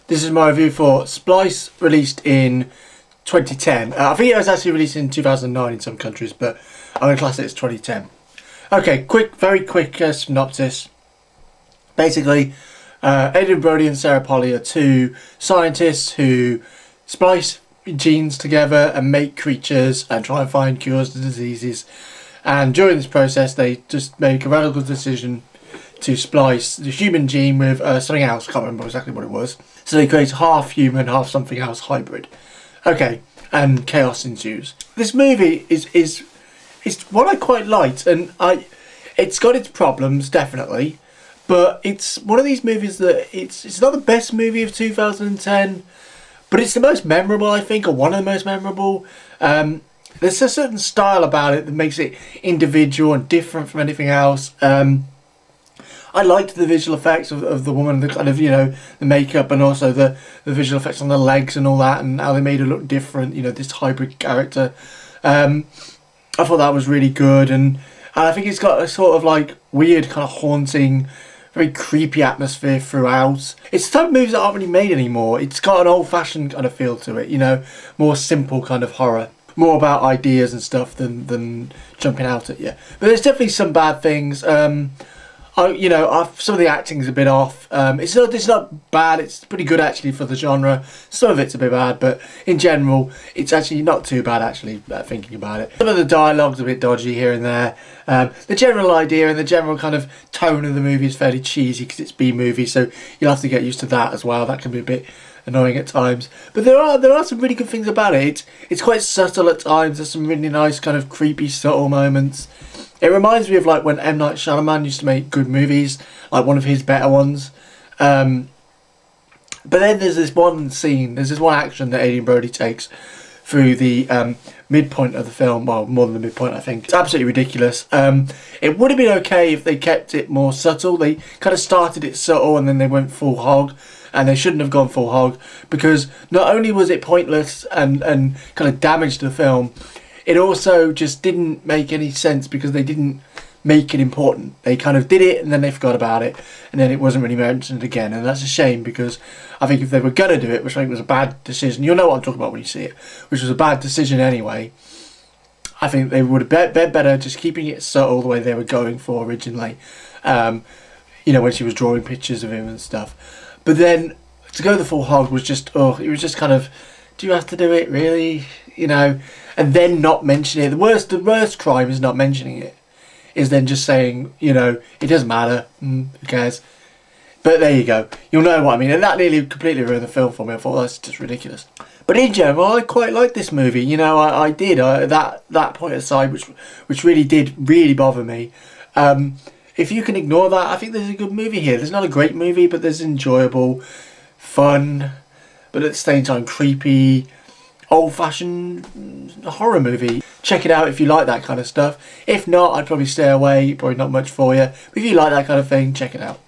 This is my review for Splice, released in 2010. I think it was actually released in 2009 in some countries, but I'm going to class it as 2010. Okay, very quick synopsis. Basically, Adrien Brody and Sarah Polley are two scientists who splice genes together and make creatures and try and find cures to diseases. And during this process, they just make a radical decision to splice the human gene with something else. Can't remember exactly what it was. So they create half human, half something else hybrid. Okay, and chaos ensues. This movie is one I quite liked, and it's got its problems definitely, but it's one of these movies that it's not the best movie of 2010, but it's the most memorable, I think, or one of the most memorable. There's a certain style about it that makes it individual and different from anything else. I liked the visual effects of the woman, the kind of, you know, the makeup, and also the visual effects on the legs and all that, and how they made her look different, you know, this hybrid character. I thought that was really good, and I think it's got a sort of like weird kind of haunting, very creepy atmosphere throughout. It's the type of movies that aren't really made anymore. It's got an old-fashioned kind of feel to it, you know, more simple kind of horror. More about ideas and stuff than jumping out at you. But there's definitely some bad things. You know, some of the acting's a bit off. It's not bad. It's pretty good actually for the genre. Some of it's a bit bad, but in general, it's actually not too bad actually. Thinking about it, some of the dialogue's a bit dodgy here and there. The general idea and the general kind of tone of the movie is fairly cheesy because it's B-movie, so you'll have to get used to that as well. That can be a bit annoying at times, but there are some really good things about it. It's quite subtle at times. There's some really nice kind of creepy subtle moments. It reminds me of like when M. Night Shyamalan used to make good movies, like one of his better ones. But then there's this one scene, there's this one action that Adrien Brody takes through the midpoint of the film. Well, more than the midpoint, I think. It's absolutely ridiculous. It would have been okay if they kept it more subtle. They kind of started it subtle and then they went full hog. And they shouldn't have gone full hog, because not only was it pointless and kind of damaged the film, it also just didn't make any sense because they didn't make it important. They kind of did it and then they forgot about it, and then it wasn't really mentioned again, and that's a shame, because I think if they were going to do it, which I think was a bad decision, you'll know what I'm talking about when you see it, which was a bad decision anyway, I think they would have been better just keeping it subtle the way they were going for originally. You know, when she was drawing pictures of him and stuff. But then to go the full hog was just, it was just kind of, do you have to do it really? You know, and then not mention it. The worst crime is not mentioning it. Is then just saying, you know, it doesn't matter. Who cares? But there you go. You'll know what I mean. And that nearly completely ruined the film for me. I thought that's just ridiculous. But in general, I quite liked this movie. You know, I did. That point aside, which really did bother me. If you can ignore that, I think there's a good movie here. There's not a great movie, but there's enjoyable, fun, but at the same time creepy, old-fashioned horror movie. Check it out if you like that kind of stuff. If not, I'd probably stay away. Probably not much for you. But if you like that kind of thing, check it out.